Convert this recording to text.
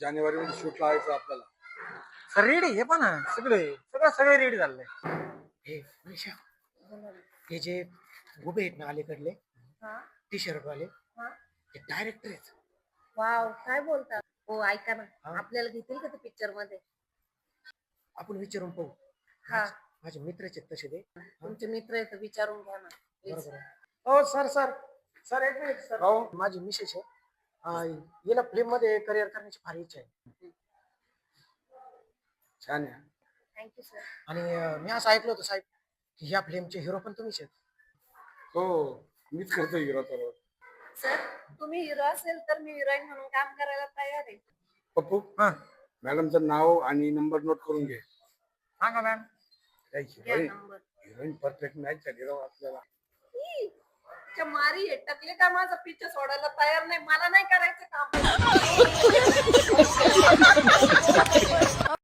जानेवारीमध्ये शूट लावायचं आपल्याला. सर रेडी हे पण सगळे रेडी झालंय. हे निशा, हे जे उभे आहेत ना अलीकडले टी शर्ट वाले ते डायरेक्टर आहेत. वाव, काय बोलता? हो ऐका ना, आपल्याला घेतील का ते पिक्चर मध्ये? आपण विचारून पाहू. हा, माझे मित्रच आहेत तसे ते. तुमचे मित्र आहेत विचारून घ्या ना. बरोबर. हो सर सर सर एक मिनिट सर. हो माझी मिसेस आहे. हिला फिल्म मध्ये करिअर करण्याची फार इच्छा आहे. छान आहे. Thank you sir. आणि मी असं ऐकलं होतं साहेब की ह्या फिल्मचे हिरो पण तुम्हीच आहेत. हो, मीच करतो हिरो तर. सर, तुम्ही हिरो असेल तर मी हिरोईन म्हणून काम करायला तयार आहे. पप्पू, मॅडमचं नाव आणि नंबर नोट करून घे. सांगा मॅम. घ्या नंबर. हिरोईन परफेक्ट मॅच झाली राव आपल्याला. मारी हे टकले का माझा पिच्चा सोडायला तयार नाही, मला नाही करायचं काम.